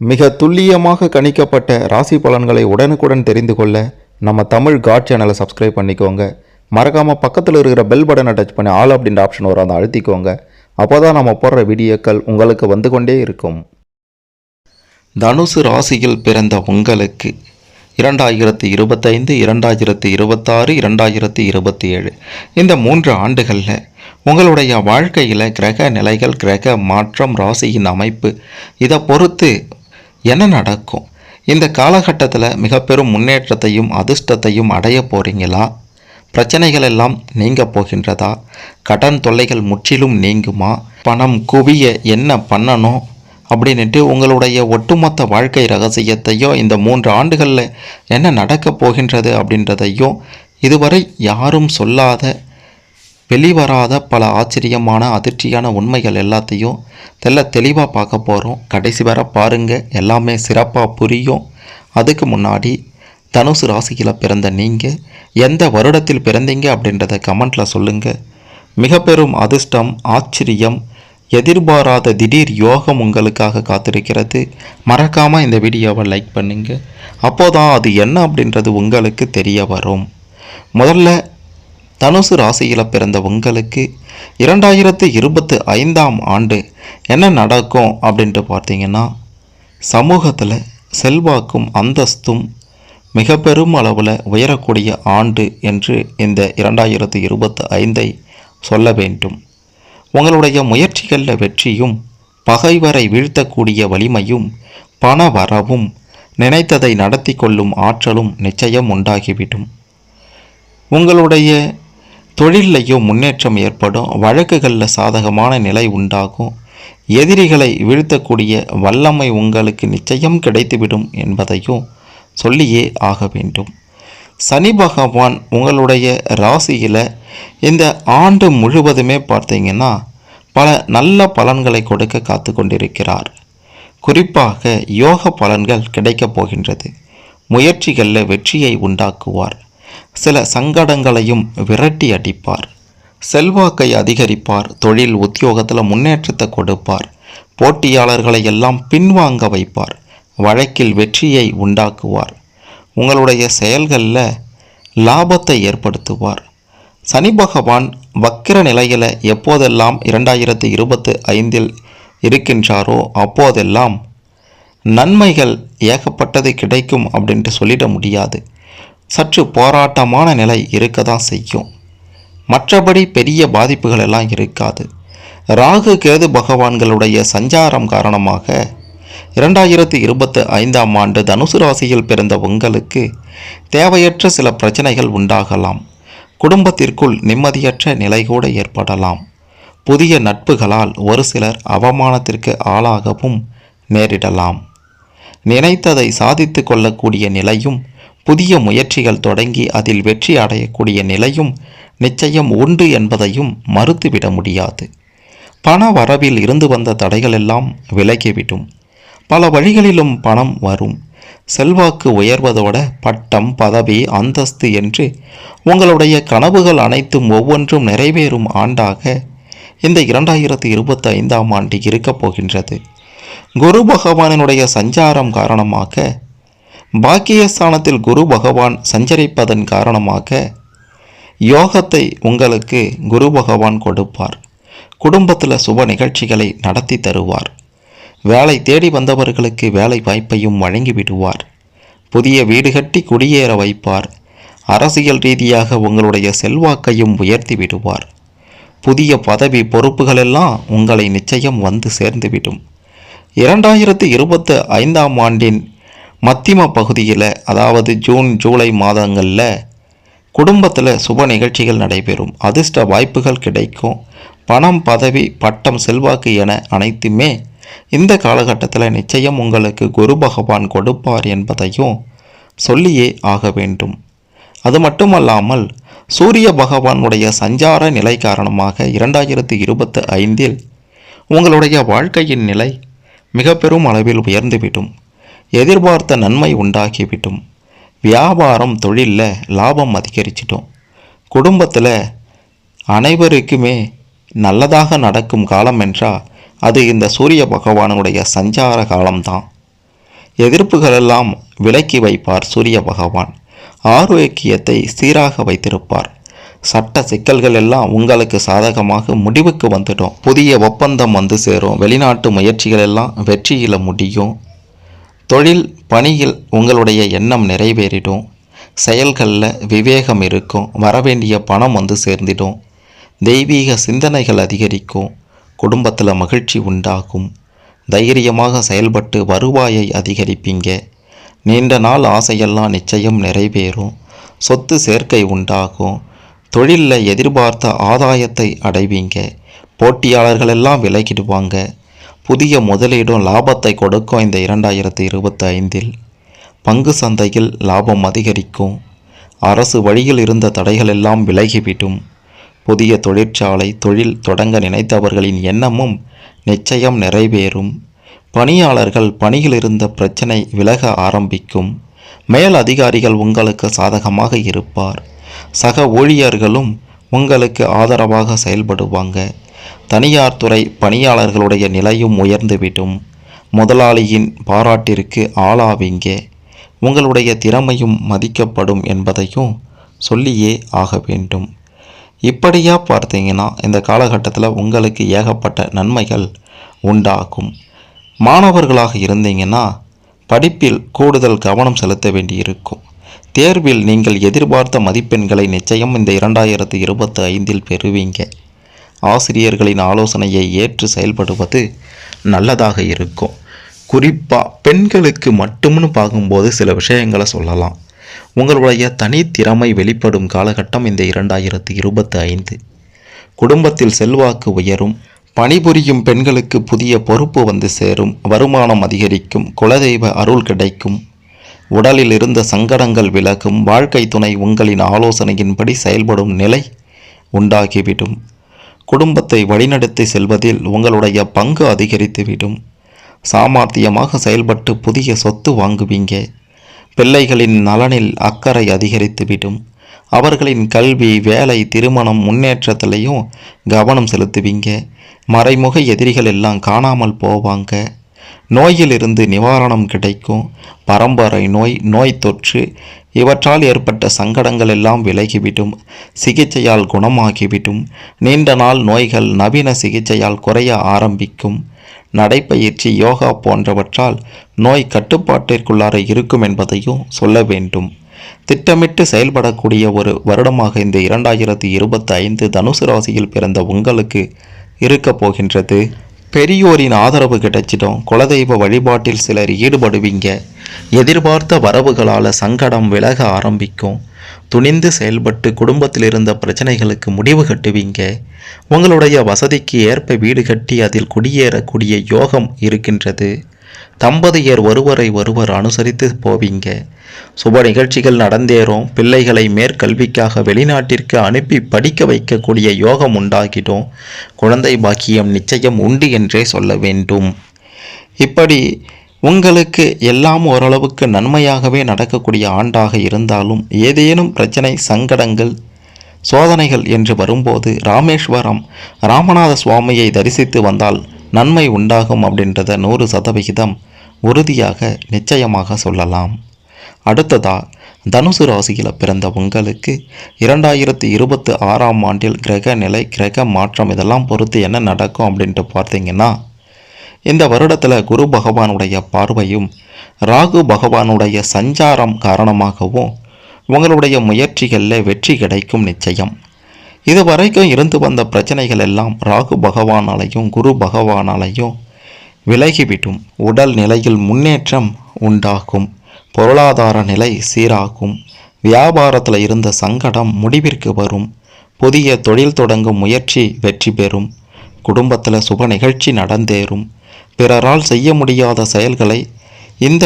மிக துல்லியமாக கணிக்கப்பட்ட ராசி பலன்களை உடனுக்குடன் தெரிந்து கொள்ள நம்ம தமிழ் காட் சேனலை சப்ஸ்கிரைப் பண்ணிக்கோங்க. மறக்காமல் பக்கத்தில் இருக்கிற பெல் பட்டனை டச் பண்ணி ஆல் அப்படின்ற ஆப்ஷன் வரும், அதை அழுத்திக்கோங்க. அப்போ தான் நம்ம போடுற வீடியோக்கள் உங்களுக்கு வந்து கொண்டே இருக்கும். தனுசு ராசியில் பிறந்த உங்களுக்கு 2025, 2026, 2027 இந்த 3 ஆண்டுகளில் உங்களுடைய வாழ்க்கையில் கிரக நிலைகள், கிரக மாற்றம், ராசியின் அமைப்பு இதை பொறுத்து என்ன நடக்கும்? இந்த காலகட்டத்தில் மிக பெரும் முன்னேற்றத்தையும் அதிர்ஷ்டத்தையும் அடைய போகிறீங்களா? பிரச்சனைகள் எல்லாம் நீங்க போகின்றதா? கடன் தொல்லைகள் முற்றிலும் நீங்குமா? பணம் குவிய என்ன பண்ணணும் அப்படின்ட்டு உங்களுடைய ஒட்டுமொத்த வாழ்க்கை ரகசியத்தையும் இந்த 3 ஆண்டுகளில் என்ன நடக்கப் போகின்றது அப்படின்றதையும் இதுவரை யாரும் சொல்லாத வெளிவராத பல ஆச்சரியமான அதிர்ச்சியான உண்மைகள் எல்லாத்தையும் தெளிவாக பார்க்க போகிறோம். கடைசி வரை பாருங்கள், எல்லாமே சிறப்பாக புரியும். அதுக்கு முன்னாடி தனுசு ராசியில் பிறந்த நீங்கள் எந்த வருடத்தில் பிறந்தீங்க அப்படின்றத கமெண்ட்டில் சொல்லுங்கள். மிக பெரும் அதிர்ஷ்டம், ஆச்சரியம், எதிர்பாராத திடீர் யோகம் உங்களுக்காக காத்திருக்கிறது. மறக்காமல் இந்த வீடியோவை லைக் பண்ணுங்கள். அப்போதான் அது என்ன அப்படின்றது உங்களுக்கு தெரிய வரும். முதல்ல தனுசு ராசியில் பிறந்த உங்களுக்கு 2025ஆம் ஆண்டு என்ன நடக்கும் அப்படின்ட்டு பார்த்தீங்கன்னா, சமூகத்தில் செல்வாக்கும் அந்தஸ்தும் மிக பெரும் அளவில் உயரக்கூடிய ஆண்டு என்று இந்த 2025ஐ சொல்ல வேண்டும். உங்களுடைய முயற்சிகளில் வெற்றியும், பகைவரை வீழ்த்தக்கூடிய வலிமையும், பண வரவும், நினைத்ததை நடத்தி கொள்ளும் ஆற்றலும் நிச்சயம் உண்டாகிவிடும். உங்களுடைய தொழிலையும் முன்னேற்றம் ஏற்படும். வழக்குகளில் சாதகமான நிலை உண்டாகும். எதிரிகளை வீழ்த்தக்கூடிய வல்லமை உங்களுக்கு நிச்சயம் கிடைத்துவிடும் என்பதையும் சொல்லியே ஆக வேண்டும். சனி பகவான் உங்களுடைய ராசியில் இந்த ஆண்டு முழுவதுமே பார்த்தீங்கன்னா பல நல்ல பலன்களை கொடுக்க காத்து கொண்டிருக்கிறார். குறிப்பாக யோக பலன்கள் கிடைக்கப் போகின்றது. முயற்சிகளில் வெற்றியை உண்டாக்குவார். சில சங்கடங்களையும் விரட்டி அடிப்பார். செல்வாக்கை அதிகரிப்பார். தொழில் உத்தியோகத்தில் முன்னேற்றத்தை கொடுப்பார். போட்டியாளர்களை எல்லாம் பின்வாங்க வைப்பார். வழக்கில் வெற்றியை உண்டாக்குவார். உங்களுடைய செயல்களில் லாபத்தை ஏற்படுத்துவார். சனி பகவான் வக்கிர நிலையில் எப்போதெல்லாம் 2025இல் இருக்கின்றாரோ அப்போதெல்லாம் நன்மைகள் ஏகப்பட்டது கிடைக்கும் அப்படின்ட்டு சொல்லிட முடியாது. சற்று போராட்டமான நிலை இருக்க தான் செய்யும். மற்றபடி பெரிய பாதிப்புகள் எல்லாம் இருக்காது. ராகு கேது பகவான்களுடைய சஞ்சாரம் காரணமாக 2025ஆம் ஆண்டு தனுசு ராசியில் பிறந்த உங்களுக்கு தேவையற்ற சில பிரச்சனைகள் உண்டாகலாம். குடும்பத்திற்குள் நிம்மதியற்ற நிலை கூட ஏற்படலாம். புதிய நட்புகளால் ஒரு சிலர் அவமானத்திற்கு ஆளாகவும் நேரிடலாம். நினைத்ததை சாதித்து கொள்ளக்கூடிய நிலையும், புதிய முயற்சிகள் தொடங்கி அதில் வெற்றி அடையக்கூடிய நிலையும் நிச்சயம் உண்டு என்பதையும் மறுத்துவிட முடியாது. பண வரவில் இருந்து வந்த தடைகள் எல்லாம் விலகிவிடும். பல வழிகளிலும் பணம் வரும். செல்வாக்கு உயர்வதோட பட்டம், பதவி, அந்தஸ்து என்று உங்களுடைய கனவுகள் அனைத்தும் ஒவ்வொன்றும் நிறைவேறும் ஆண்டாக இந்த 2025ஆம் ஆண்டு இருக்கப் போகின்றது. குரு பகவானினுடைய சஞ்சாரம் காரணமாக, பாக்கியஸ்தானத்தில் குரு பகவான் சஞ்சரிப்பதன் காரணமாக யோகத்தை உங்களுக்கு குரு பகவான் கொடுப்பார். குடும்பத்தில் சுப நிகழ்ச்சிகளை நடத்தி தருவார். வேலை தேடி வந்தவர்களுக்கு வேலை வாய்ப்பையும் வழங்கிவிடுவார். புதிய வீடு கட்டி குடியேற வைப்பார். அரசியல் ரீதியாக உங்களுடைய செல்வாக்கையும் உயர்த்தி விடுவார். புதிய பதவி பொறுப்புகளெல்லாம் உங்களை நிச்சயம் வந்து சேர்ந்துவிடும். 2025ஆம் ஆண்டின் மத்தியம பகுதியில், அதாவது ஜூன், ஜூலை மாதங்களில் குடும்பத்தில் சுப நிகழ்ச்சிகள் நடைபெறும். அதிர்ஷ்ட வாய்ப்புகள் கிடைக்கும். பணம், பதவி, பட்டம், செல்வாக்கு என அனைத்துமே இந்த காலகட்டத்தில் நிச்சயம் உங்களுக்கு குரு பகவான் கொடுப்பார் என்பதையும் சொல்லியே ஆக வேண்டும். அது மட்டுமல்லாமல் சூரிய பகவானுடைய சஞ்சார நிலை காரணமாக 2025இல் உங்களுடைய வாழ்க்கையின் நிலை மிக பெரும் அளவில் உயர்ந்துவிடும். எதிர்பார்த்த நன்மை உண்டாகிவிடும். வியாபாரம், தொழிலில் லாபம் அதிகரிச்சிடும். குடும்பத்தில் அனைவருக்குமே நல்லதாக நடக்கும் காலம் என்றால் அது இந்த சூரிய பகவானுடைய சஞ்சார காலம்தான். எதிர்ப்புகளெல்லாம் விலக்கி வைப்பார் சூரிய பகவான். ஆரோக்கியத்தை சீராக வைத்திருப்பார். சட்ட சிக்கல்கள் எல்லாம் உங்களுக்கு சாதகமாக முடிவுக்கு வந்துடும். புதிய ஒப்பந்தம் வந்து சேரும். வெளிநாட்டு முயற்சிகள் எல்லாம் வெற்றியில் முடியும். தொழில் பணியில் உங்களுடைய எண்ணம் நிறைவேறிடும். செயல்களில் விவேகம் இருக்கும். வரவேண்டிய பணம் வந்து சேர்ந்திடும். தெய்வீக சிந்தனைகள் அதிகரிக்கும். குடும்பத்தில் மகிழ்ச்சி உண்டாகும். தைரியமாக செயல்பட்டு வருவாயை அதிகரிப்பீங்க. நீண்ட நாள் ஆசையெல்லாம் நிச்சயம் நிறைவேறும். சொத்து சேர்க்கை உண்டாகும். தொழிலில் எதிர்பார்த்த ஆதாயத்தை அடைவீங்க. போட்டியாளர்கள் எல்லாம் விலகிடுவாங்க. புதிய முதலீடும் லாபத்தை கொடுக்கும். இந்த 2025 பங்கு சந்தையில் லாபம் அதிகரிக்கும். அரசு வழியில் இருந்த தடைகள் எல்லாம் விலகிவிடும். புதிய தொழிற்சாலை தொழில் தொடங்க நினைத்தவர்களின் எண்ணமும் நிச்சயம் நிறைவேறும். பணியாளர்கள் பணியில் இருந்த பிரச்சனை விலக ஆரம்பிக்கும். மேல் அதிகாரிகள் உங்களுக்கு சாதகமாக இருப்பார். சக ஊழியர்களும் உங்களுக்கு ஆதரவாக செயல்படுவாங்க. தனியார் துறை பணியாளர்களுடைய நிலையும் உயர்ந்துவிடும். முதலாளியின் பாராட்டிற்கு ஆளாவீங்க. உங்களுடைய திறமையும் மதிக்கப்படும் என்பதையும் சொல்லியே ஆக வேண்டும். இப்படியா பார்த்தீங்கன்னா இந்த காலகட்டத்தில் உங்களுக்கு ஏகப்பட்ட நன்மைகள் உண்டாகும். மாணவர்களாக இருந்தீங்கன்னா படிப்பில் கூடுதல் கவனம் செலுத்த வேண்டியிருக்கும். தேர்வில் நீங்கள் எதிர்பார்த்த மதிப்பெண்களை நிச்சயம் இந்த 2025 பெறுவீங்க. ஆசிரியர்களின் ஆலோசனையை ஏற்று செயல்படுவது நல்லதாக இருக்கும். குறிப்பாக பெண்களுக்கு மட்டும்னு பார்க்கும்போது சில விஷயங்களை சொல்லலாம். உங்களுடைய தனித்திறமை வெளிப்படும் காலகட்டம் இந்த 2025. குடும்பத்தில் செல்வாக்கு உயரும். பணிபுரியும் பெண்களுக்கு புதிய பொறுப்பு வந்து சேரும். வருமானம் அதிகரிக்கும். குலதெய்வ அருள் கிடைக்கும். உடலில் இருந்த சங்கடங்கள் விலகும். வாழ்க்கை துணை உங்களின் ஆலோசனையின்படி செயல்படும் நிலை உண்டாகிவிடும். குடும்பத்தை வழிநடத்தி செல்வதில் உங்களுடைய பங்கு அதிகரித்துவிடும். சாமர்த்தியமாக செயல்பட்டு புதிய சொத்து வாங்குவீங்க. பிள்ளைகளின் நலனில் அக்கறை அதிகரித்துவிடும். அவர்களின் கல்வி வேலை திருமணம் முன்னேற்றத்திலையும் கவனம் செலுத்துவீங்க. மறைமுக எதிரிகள் எல்லாம் காணாமல் போவாங்க. நோயிலிருந்து நிவாரணம் கிடைக்கும். பரம்பரை நோய் நோய் தொற்று இவற்றால் ஏற்பட்ட சங்கடங்கள் எல்லாம் விலகிவிடும். சிகிச்சையால் குணமாகிவிடும். நீண்ட நாள் நோய்கள் நவீன சிகிச்சையால் குறைய ஆரம்பிக்கும். நடைப்பயிற்சி யோகா போன்றவற்றால் நோய் கட்டுப்பாட்டிற்குள்ளார இருக்கும் என்பதையும் சொல்ல வேண்டும். திட்டமிட்டு செயல்படக்கூடிய ஒரு வருடமாக இந்த 2025 தனுசு ராசியில் பிறந்த உங்களுக்கு இருக்க போகின்றது. பெரியோரின் ஆதரவு கிடைச்சிடும். குலதெய்வ வழிபாட்டில் சிலர் ஈடுபடுவீங்க. எதிர்பார்த்த வரவுகளால் சங்கடம் விலக ஆரம்பிக்கும். துணிந்து செயல்பட்டு குடும்பத்தில் இருந்த பிரச்சனைகளுக்கு முடிவு கட்டுவீங்க. உங்களுடைய வசதிக்கு ஏற்ப வீடு கட்டி அதில் குடியேறக்கூடிய யோகம் இருக்கின்றது. தம்பதியர் ஒருவரை ஒருவர் அனுசரித்து போவீங்க. சுப நிகழ்ச்சிகள் நடந்தேறும். பிள்ளைகளை மேற்கல்விக்காக வெளிநாட்டிற்கு அனுப்பி படிக்க வைக்கக்கூடிய யோகம் உண்டாகிடும். குழந்தை பாக்கியம் நிச்சயம் உண்டு என்றே சொல்ல வேண்டும். இப்படி உங்களுக்கு எல்லாம் ஓரளவுக்கு நன்மையாகவே நடக்கக்கூடிய ஆண்டாக இருந்தாலும் ஏதேனும் பிரச்சனை சங்கடங்கள் சோதனைகள் என்று வரும்போது ராமேஸ்வரம் ராமநாத சுவாமியை தரிசித்து வந்தால் நன்மை உண்டாகும் அப்படின்றத 100% உறுதியாக நிச்சயமாக சொல்லலாம். அடுத்ததா தனுசு ராசியில் பிறந்த உங்களுக்கு 2026ஆம் ஆண்டில் கிரக நிலை கிரக மாற்றம் இதெல்லாம் பொறுத்து என்ன நடக்கும் அப்படின்ட்டு பார்த்தீங்கன்னா, இந்த வருடத்தில் குரு பகவானுடைய பார்வையும் ராகு பகவானுடைய சஞ்சாரம் காரணமாகவும் உங்களுடைய முயற்சிகளில் வெற்றி கிடைக்கும் நிச்சயம். இதுவரைக்கும் இருந்து வந்த பிரச்சனைகள் எல்லாம் ராகு பகவானாலையும் குரு பகவானாலையும் விலகிவிடும். உடல் நிலையில் முன்னேற்றம் உண்டாகும். பொருளாதார நிலை சீராகும். வியாபாரத்தில் இருந்த சங்கடம் முடிவிற்கு வரும். புதிய தொழில் தொடங்கும் முயற்சி வெற்றி பெறும். குடும்பத்தில் சுப நிகழ்ச்சி நடந்தேறும். பிறரால் செய்ய முடியாத செயல்களை இந்த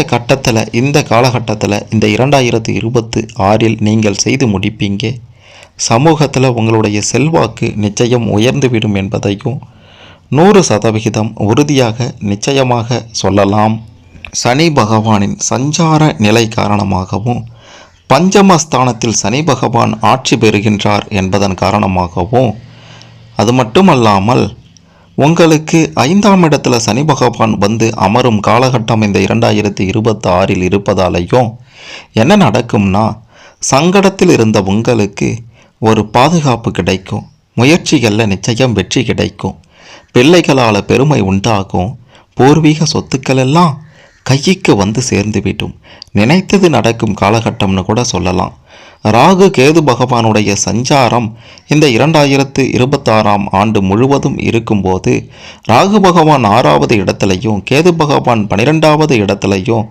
காலகட்டத்தில் இந்த 2026 நீங்கள் செய்து முடிப்பீங்க. சமூகத்தில் உங்களுடைய செல்வாக்கு நிச்சயம் உயர்ந்துவிடும் என்பதையும் 100% உறுதியாக நிச்சயமாக சொல்லலாம். சனி பகவானின் சஞ்சார நிலை காரணமாகவும் பஞ்சமஸ்தானத்தில் சனி பகவான் ஆட்சி பெறுகின்றார் என்பதன் காரணமாகவும் அது மட்டுமல்லாமல் உங்களுக்கு 5ஆம் இடத்துல சனி பகவான் வந்து அமரும் காலகட்டம் இந்த 2026 இருப்பதாலையும் என்ன நடக்கும்னா, சங்கடத்தில் இருந்த உங்களுக்கு ஒரு பாதுகாப்பு கிடைக்கும். முயற்சிகளில் நிச்சயம் வெற்றி கிடைக்கும். பிள்ளைகளால் பெருமை உண்டாகும். பூர்வீக சொத்துக்கள் எல்லாம் கைக்கு வந்து சேர்ந்துவிடும். நினைத்தது நடக்கும் காலகட்டம்னு கூட சொல்லலாம். ராகு கேது பகவானுடைய சஞ்சாரம் இந்த 2026ஆம் ஆண்டு முழுவதும் இருக்கும்போது ராகு பகவான் 6வது இடத்துலையும் கேது பகவான் 12வது இடத்துலையும்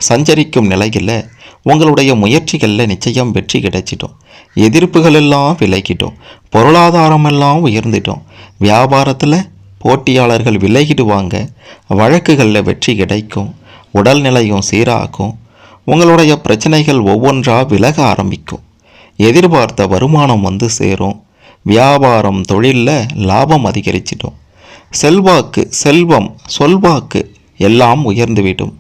சஞ்சரிக்கும் நிலையில் உங்களுடைய முயற்சிகளில் நிச்சயம் வெற்றி கிடைச்சிட்டோம். எதிர்ப்புகள் எல்லாம் விலகிட்டோம். பொருளாதாரம் எல்லாம் உயர்ந்துட்டோம். வியாபாரத்தில் போட்டியாளர்கள் விலகிடுவாங்க. வழக்குகளில் வெற்றி கிடைக்கும். உடல்நிலையும் சீராகும். உங்களுடைய பிரச்சனைகள் ஒவ்வொன்றா விலக ஆரம்பிக்கும். எதிர்பார்த்த வருமானம் வந்து சேரும். வியாபாரம் தொழிலில் லாபம் அதிகரிச்சிடும். செல்வாக்கு செல்வம் சொல்வாக்கு எல்லாம் உயர்ந்துவிடும்.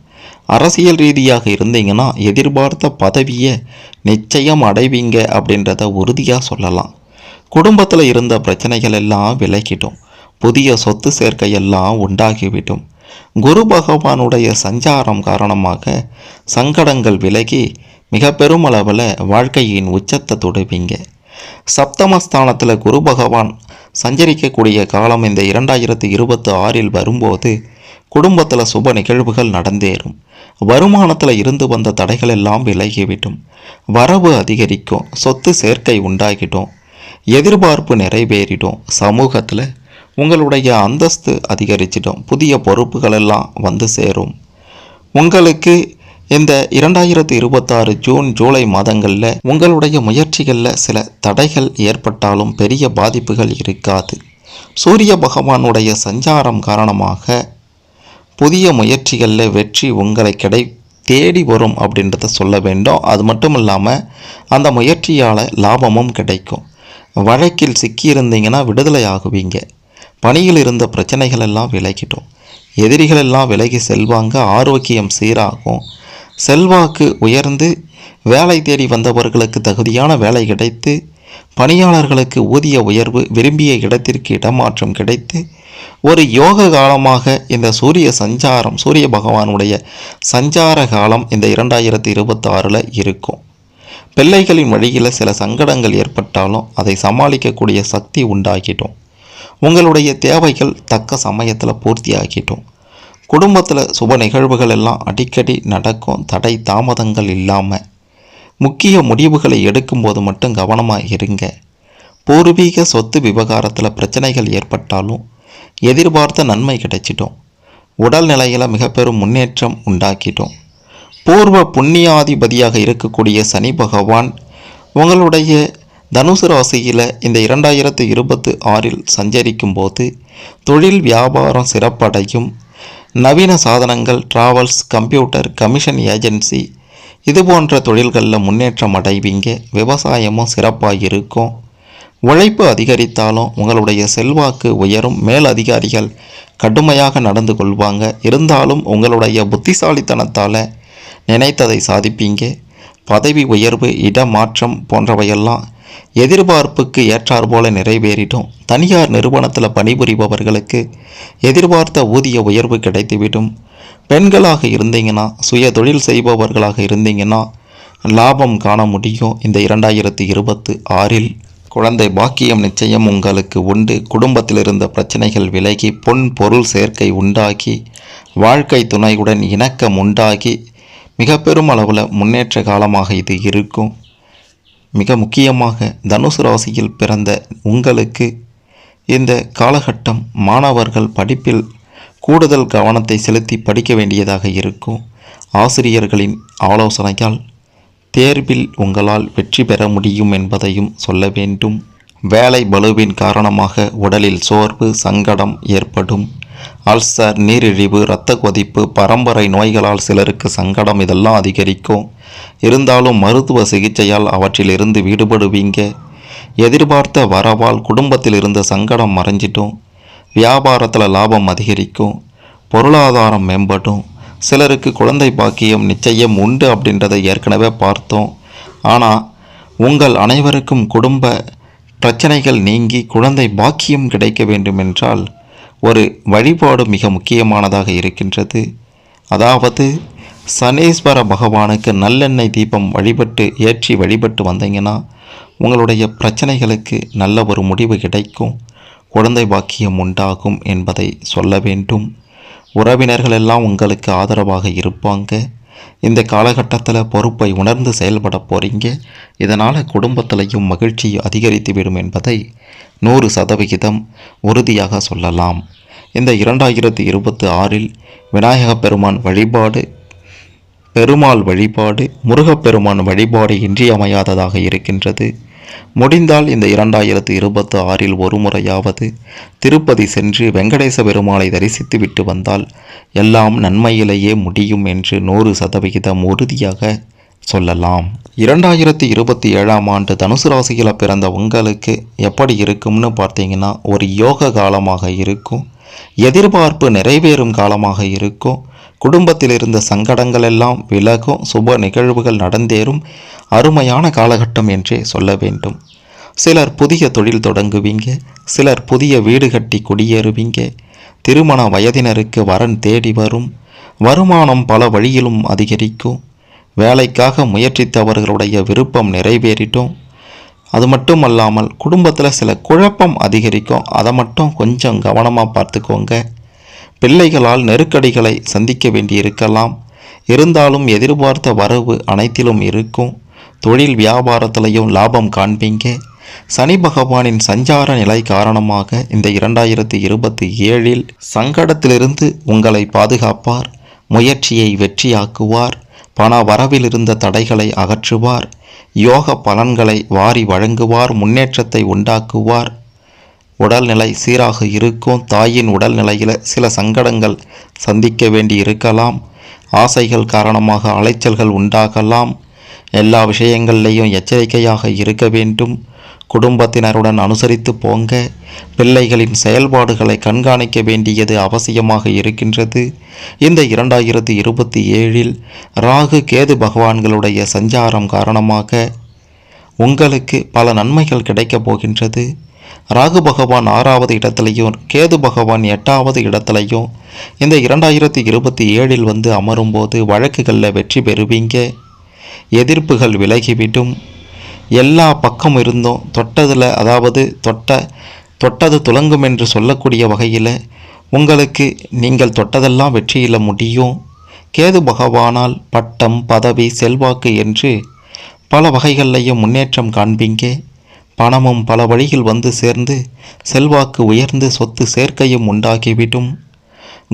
அரசியல் ரீதியாக இருந்தீங்கன்னா எதிர்பார்த்த பதவியை நிச்சயம் அடைவீங்க அப்படின்றத உறுதியாக சொல்லலாம். குடும்பத்தில் இருந்த பிரச்சனைகள் எல்லாம் விலகிடும். புதிய சொத்து சேர்க்கையெல்லாம் உண்டாகிவிடும். குரு பகவானுடைய சஞ்சாரம் காரணமாக சங்கடங்கள் விலகி மிக பெருமளவில் வாழ்க்கையின் உச்சத்தை தொடுவீங்க. சப்தமஸ்தானத்தில் குரு பகவான் சஞ்சரிக்கக்கூடிய காலம் இந்த 2026 வரும்போது குடும்பத்தில் சுப நிகழ்வுகள் நடந்தேறும். வருமானத்தில் இருந்து வந்த தடைகள் எல்லாம் விலகிவிடும். வரவு அதிகரிக்கும். சொத்து சேர்க்கை உண்டாகிடும். எதிர்பார்ப்பு நிறைவேறிடும். சமூகத்தில் உங்களுடைய அந்தஸ்து அதிகரிச்சிடும். புதிய பொறுப்புகள் எல்லாம் வந்து சேரும். உங்களுக்கு இந்த 2026 ஜூன் ஜூலை மாதங்களில் உங்களுடைய முயற்சிகளில் சில தடைகள் ஏற்பட்டாலும் பெரிய பாதிப்புகள் இருக்காது. சூரிய பகவானுடைய சஞ்சாரம் காரணமாக புதிய முயற்சிகளில் வெற்றி உங்களை தேடி வரும் அப்படின்றத சொல்ல வேண்டும். அது மட்டும் இல்லாமல் அந்த முயற்சியால் லாபமும் கிடைக்கும். வழக்கில் சிக்கியிருந்தீங்கன்னா விடுதலை ஆகுவீங்க. பணியில் இருந்த பிரச்சனைகள் எல்லாம் விலகிட்டோம். எதிரிகள் எல்லாம் விலகி செல்வாங்க. ஆரோக்கியம் சீராகும். செல்வாக்கு உயர்ந்து வேலை தேடி வந்தவர்களுக்கு தகுதியான வேலை கிடைத்து, பணியாளர்களுக்கு ஊதிய உயர்வு, விரும்பிய இடத்திற்கு இடமாற்றம் கிடைத்து, ஒரு யோக காலமாக இந்த சூரிய பகவானுடைய சஞ்சார காலம் இந்த 2026 இருக்கும். பிள்ளைகளின் வழியில் சில சங்கடங்கள் ஏற்பட்டாலும் அதை சமாளிக்கக்கூடிய சக்தி உண்டாகிட்டோம். உங்களுடைய தேவைகள் தக்க சமயத்தில் பூர்த்தி ஆகிட்டோம். குடும்பத்தில் சுப நிகழ்வுகள் எல்லாம் அடிக்கடி நடக்கும். தடை தாமதங்கள் இல்லாமல் முக்கிய முடிவுகளை எடுக்கும்போது மட்டும் கவனமாக இருங்க. பூர்வீக சொத்து விவகாரத்தில் பிரச்சனைகள் ஏற்பட்டாலும் எதிர்பார்த்த நன்மை கிடைச்சிட்டோம். உடல் நிலையில் மிக பெரும் முன்னேற்றம் உண்டாக்கிட்டோம். பூர்வ புண்ணியாதிபதியாக இருக்கக்கூடிய சனி பகவான் உங்களுடைய தனுசு ராசியில் இந்த 2026 சஞ்சரிக்கும் போது தொழில் வியாபாரம் சிறப்படையும். நவீன சாதனங்கள், டிராவல்ஸ், கம்ப்யூட்டர், கமிஷன் ஏஜென்சி இது போன்ற தொழில்களில் முன்னேற்றம் அடைவீங்க. விவசாயமும் சிறப்பாக இருக்கும். உழைப்பு அதிகரித்தாலும் உங்களுடைய செல்வாக்கு உயரும். மேல் அதிகாரிகள் கடுமையாக நடந்து கொள்வாங்க. இருந்தாலும் உங்களுடைய புத்திசாலித்தனத்தால் நினைத்ததை சாதிப்பீங்க. பதவி உயர்வு, இடமாற்றம் போன்றவையெல்லாம் எதிர்பார்ப்புக்கு ஏற்றார் போல நிறைவேறிடும். தனியார் நிறுவனத்தில் பணிபுரிபவர்களுக்கு எதிர்பார்த்த ஊதிய உயர்வு கிடைத்துவிடும். பெண்களாக இருந்தீங்கன்னா, சுய தொழில் செய்பவர்களாக இருந்தீங்கன்னா லாபம் காண முடியும். இந்த 2026 குழந்தை பாக்கியம் நிச்சயம் உங்களுக்கு உண்டு. குடும்பத்தில் இருந்த பிரச்சனைகள் விலகி பொன் பொருள் சேர்க்கை உண்டாகி வாழ்க்கை துணையுடன் இணக்கம் உண்டாகி மிக பெரும் அளவில் முன்னேற்ற காலமாக இது இருக்கும். மிக முக்கியமாக தனுசு ராசியில் பிறந்த உங்களுக்கு இந்த காலகட்டம் மாணவர்கள் படிப்பில் கூடுதல் கவனத்தை செலுத்தி படிக்க வேண்டியதாக இருக்கும். ஆசிரியர்களின் ஆலோசனையால் தேர்வில் உங்களால் வெற்றி பெற முடியும் என்பதையும் சொல்ல வேண்டும். வேலை பளுவின் காரணமாக உடலில் சோர்வு, சங்கடம் ஏற்படும். அல்சர், நீரிழிவு, இரத்த கொதிப்பு, பரம்பரை நோய்களால் சிலருக்கு சங்கடம் இதெல்லாம் அதிகரிக்கும். இருந்தாலும் மருத்துவ சிகிச்சையால் அவற்றிலிருந்து விடுபடுவீங்க. எதிர்பார்த்த வரவால் குடும்பத்தில் இருந்த சங்கடம் மறைஞ்சிட்டும். வியாபாரத்தில் லாபம் அதிகரிக்கும். பொருளாதாரம் மேம்படும். சிலருக்கு குழந்தை பாக்கியம் நிச்சயம் உண்டு அப்படின்றதை ஏற்கனவே பார்த்தோம். ஆனால் உங்கள் அனைவருக்கும் குடும்ப பிரச்சனைகள் நீங்கி குழந்தை பாக்கியம் கிடைக்க வேண்டுமென்றால் ஒரு வழிபாடு மிக முக்கியமானதாக இருக்கின்றது. அதாவது சனீஸ்வர பகவானுக்கு நல்லெண்ணெய் தீபம் ஏற்றி வழிபட்டு வந்தீங்கன்னா உங்களுடைய பிரச்சனைகளுக்கு நல்ல ஒரு முடிவு கிடைக்கும், குழந்தை பாக்கியம் உண்டாகும் என்பதை சொல்ல வேண்டும். உறவினர்கள் எல்லாம் உங்களுக்கு ஆதரவாக இருப்பாங்க. இந்த காலகட்டத்தில் பொறுப்பை உணர்ந்து செயல்பட போகிறீங்க. இதனால் குடும்பத்திலையும் மகிழ்ச்சி அதிகரித்துவிடும் என்பதை 100% உறுதியாக சொல்லலாம். இந்த 2026இல் விநாயக பெருமான் வழிபாடு, பெருமாள் வழிபாடு, முருகப்பெருமான் வழிபாடு இன்றியமையாததாக இருக்கின்றது. முடிந்தால் இந்த 2026இல் ஒரு முறையாவது திருப்பதி சென்று வெங்கடேச பெருமாளை தரிசித்து விட்டு வந்தால் எல்லாம் நன்மையிலேயே முடியும் என்று 100% உறுதியாக சொல்லலாம். 2027ஆம் ஆண்டு தனுசு ராசியில் பிறந்த உங்களுக்கு எப்படி இருக்கும்னு பார்த்தீங்கன்னா, ஒரு யோக காலமாக இருக்கும். எதிர்பார்ப்பு நிறைவேறும் காலமாக இருக்கும். குடும்பத்தில் இருந்த சங்கடங்கள் எல்லாம் விலகும். சுப நிகழ்வுகள் நடந்தேறும் அருமையான காலகட்டம் என்றே சொல்ல வேண்டும். சிலர் புதிய தொழில் தொடங்குவீங்க, சிலர் புதிய வீடு கட்டி குடியேறுவீங்க. திருமண வயதினருக்கு வரன் தேடி வரும். வருமானம் பல வழியிலும் அதிகரிக்கும். வேலைக்காக முயற்சித்தவர்களுடைய விருப்பம் நிறைவேறிட்டும். அது மட்டும் அல்லாமல் குடும்பத்தில் சில குழப்பம் அதிகரிக்கும். அதை மட்டும் கொஞ்சம் கவனமாக பார்த்துக்கோங்க. பிள்ளைகளால் நெருக்கடிகளை சந்திக்க வேண்டியிருக்கலாம். இருந்தாலும் எதிர்பார்த்த வரவு அனைத்திலும் இருக்கும். தொழில் வியாபாரத்திலையும் லாபம் காண்பீங்க. சனி பகவானின் சஞ்சார நிலை காரணமாக இந்த 2027இல் சங்கடத்திலிருந்து உங்களை பாதுகாப்பார். முயற்சியை வெற்றியாக்குவார். பண வரவில் இருந்த தடைகளை அகற்றுவார். யோக பலன்களை வாரி வழங்குவார். முன்னேற்றத்தை உண்டாக்குவார். உடல்நிலை சீராக இருக்கும். தாயின் உடல்நிலையில் சில சங்கடங்கள் சந்திக்க வேண்டி இருக்கலாம். ஆசைகள் காரணமாக அலைச்சல்கள் உண்டாகலாம். எல்லா விஷயங்கள்லேயும் எச்சரிக்கையாக இருக்க வேண்டும். குடும்பத்தினருடன் அனுசரித்து போங்க. பிள்ளைகளின் செயல்பாடுகளை கண்காணிக்க வேண்டியது அவசியமாக இருக்கின்றது. இந்த 2027இல் ராகு கேது பகவான்களுடைய சஞ்சாரம் காரணமாக உங்களுக்கு பல நன்மைகள் கிடைக்கப் போகின்றது. ராகு பகவான் 6வது இடத்திலையும் கேது பகவான் 8வது இடத்திலையும் இந்த 2027இல் வந்து அமரும்போது வழக்குகளில் வெற்றி பெறுவீங்க. எதிர்ப்புகள் விலகிவிடும். எல்லா பக்கம் இருந்தும் தொட்டதில், அதாவது தொட்டது துலங்கும் என்று சொல்லக்கூடிய வகையில் உங்களுக்கு நீங்கள் தொட்டதெல்லாம் வெற்றியில் முடியும். கேது பகவானால் பட்டம், பதவி, செல்வாக்கு என்று பல வகைகள்லையும் முன்னேற்றம் காண்பீங்க. பணமும் பல வழியில் வந்து சேர்ந்து செல்வாக்கு உயர்ந்து சொத்து சேர்க்கையும் உண்டாகிவிடும்.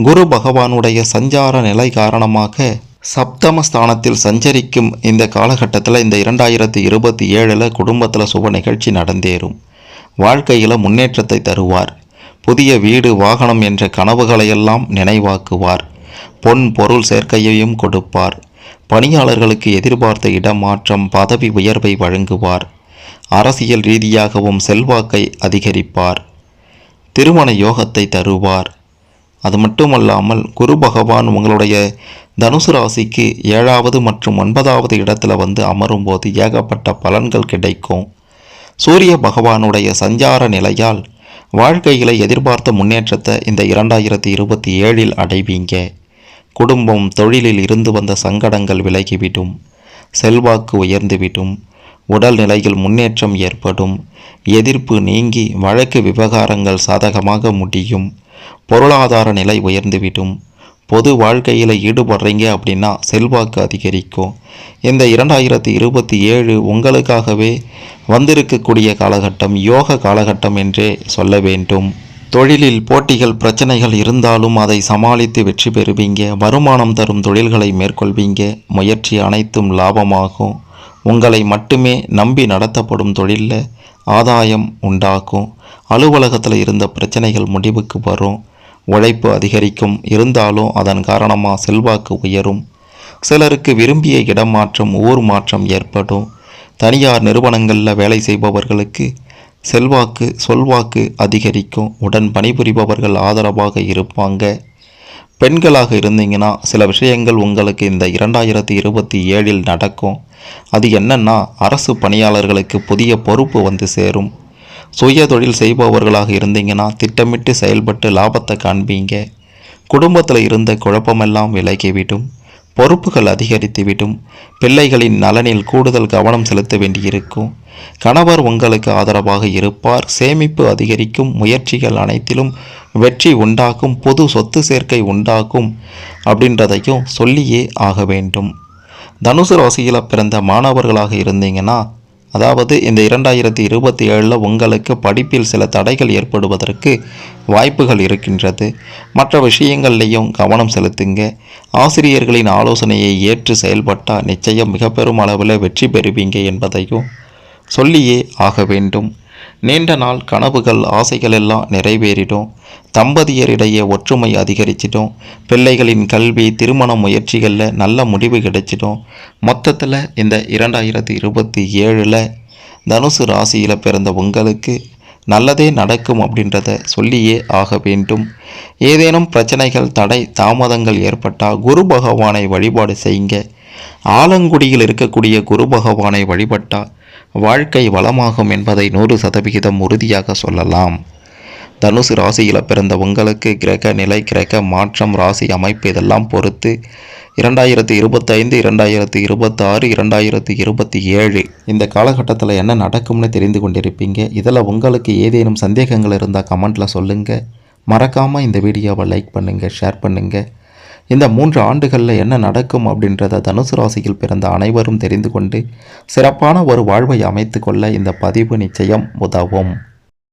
குரு பகவானுடைய சஞ்சார நிலை காரணமாக சப்தமஸ்தானத்தில் சஞ்சரிக்கும் இந்த காலகட்டத்தில் இந்த 2027 குடும்பத்தில் சுப நிகழ்ச்சி நடந்தேறும். வாழ்க்கையில் முன்னேற்றத்தை தருவார். புதிய வீடு, வாகனம் என்ற கனவுகளையெல்லாம் நினைவாக்குவார். பொன் பொருள் சேர்க்கையையும் கொடுப்பார். பணியாளர்களுக்கு எதிர்பார்த்த இடமாற்றம், பதவி உயர்வை வழங்குவார். அரசியல் ரீதியாகவும் செல்வாக்கை அதிகரிப்பார். திருமண யோகத்தை தருவார். அது மட்டுமல்லாமல் குரு பகவான் உங்களுடைய தனுசு ராசிக்கு 7வது மற்றும் 9வது இடத்துல வந்து அமரும்போது ஏகப்பட்ட பலன்கள் கிடைக்கும். சூரிய பகவானுடைய சஞ்சார நிலையால் வாழ்க்கையில் எதிர்பார்த்த முன்னேற்றத்தை இந்த 2027இல் அடைவீங்க. குடும்பம், தொழிலில் இருந்து வந்த சங்கடங்கள் விலகிவிடும். செல்வாக்கு உயர்ந்துவிடும். உடல் நிலையில் முன்னேற்றம் ஏற்படும். எதிர்ப்பு நீங்கி வழக்கு விவகாரங்கள் சாதகமாக முடியும். பொருளாதார நிலை உயர்ந்துவிடும். பொது வாழ்க்கையில் ஈடுபடுறீங்க அப்படின்னா செல்வாக்கு அதிகரிக்கும். இந்த 2027 உங்களுக்காகவே வந்திருக்கக்கூடிய காலகட்டம் யோக காலகட்டம் என்றே சொல்ல வேண்டும். தொழிலில் போட்டிகள், பிரச்சனைகள் இருந்தாலும் அதை சமாளித்து வெற்றி பெறுவீங்க. வருமானம் தரும் தொழில்களை மேற்கொள்வீங்க. முயற்சி அனைத்தும் லாபமாகும். உங்களை மட்டுமே நம்பி நடத்தப்படும் தொழிலில் ஆதாயம் உண்டாகும். அலுவலகத்தில் இருந்த பிரச்சனைகள் முடிவுக்கு வரும். உழைப்பு அதிகரிக்கும். இருந்தாலும் அதன் காரணமாக செல்வாக்கு உயரும். சிலருக்கு விரும்பிய இடமாற்றம், ஊர் மாற்றம் ஏற்படும். தனியார் நிறுவனங்களில் வேலை செய்பவர்களுக்கு செல்வாக்கு, சொல்வாக்கு அதிகரிக்கும். உடன் பணிபுரிபவர்கள் ஆதரவாக இருப்பாங்க. பெண்களாக இருந்தீங்கன்னா சில விஷயங்கள் உங்களுக்கு இந்த 2027இல் நடக்கும். அது என்னன்னா, அரசு பணியாளர்களுக்கு புதிய பொறுப்பு வந்து சேரும். சுய தொழில் செய்பவர்களாக இருந்தீங்கன்னா திட்டமிட்டு செயல்பட்டு லாபத்தை காண்பீங்க. குடும்பத்தில் இருந்த குழப்பமெல்லாம் விலகிவிடும். பொறுப்புகள் அதிகரித்துவிடும். பிள்ளைகளின் நலனில் கூடுதல் கவனம் செலுத்த வேண்டியிருக்கும். கணவர் உங்களுக்கு ஆதரவாக இருப்பார். சேமிப்பு அதிகரிக்கும். முயற்சிகள் அனைத்திலும் வெற்றி உண்டாக்கும். பொது சொத்து சேர்க்கை உண்டாக்கும் அப்படின்றதையும் சொல்லியே ஆக வேண்டும். தனுசு ராசியில் பிறந்த மாணவர்களாக இருந்தீங்கன்னா, அதாவது இந்த 2027 உங்களுக்கு படிப்பில் சில தடைகள் ஏற்படுவதற்கு வாய்ப்புகள் இருக்கின்றது. மற்ற விஷயங்கள்லையும் கவனம் செலுத்துங்க. ஆசிரியர்களின் ஆலோசனையை ஏற்று செயல்பட்டால் நிச்சயம் மிக பெரும் அளவில் வெற்றி பெறுவீங்க என்பதையும் சொல்லியே ஆக வேண்டும். நீண்ட நாள் கனவுகள் ஆசைகள் எல்லாம் நிறைவேறிடும். தம்பதியரிடையே ஒற்றுமை அதிகரிச்சிடும். பிள்ளைகளின் கல்வி திருமண முயற்சிகளில் நல்ல முடிவு கிடைச்சிடும். மொத்தத்தில் இந்த 2027 தனுசு ராசியில் பிறந்த உங்களுக்கு நல்லதே நடக்கும் அப்படின்றத சொல்லியே ஆக வேண்டும். ஏதேனும் பிரச்சனைகள் தடை தாமதங்கள் ஏற்பட்டால் குரு பகவானை வழிபாடு செய்யுங்க. ஆலங்குடியில் இருக்கக்கூடிய குரு பகவானை வழிபட்டால் வாழ்க்கை வளமாகும் என்பதை 100% உறுதியாக சொல்லலாம். தனுசு ராசியில் பிறந்த உங்களுக்கு கிரக நிலை, கிரக மாற்றம், ராசி அமைப்பு இதெல்லாம் பொறுத்து 2025, 2026, 2027 இந்த காலகட்டத்தில் என்ன நடக்கும்னு தெரிந்து கொண்டிருப்பீங்க. இதில் உங்களுக்கு ஏதேனும் சந்தேகங்கள் இருந்தால் கமெண்ட்டில் சொல்லுங்கள். மறக்காமல் இந்த வீடியோவை லைக் பண்ணுங்கள், ஷேர் பண்ணுங்கள். இந்த 3 ஆண்டுகளில் என்ன நடக்கும் அப்படின்றத தனுசு ராசியில் பிறந்த அனைவரும் தெரிந்து கொண்டு சிறப்பான ஒரு வாழ்வை அமைத்து கொள்ள இந்த பதிவு நிச்சயம் உதவும்.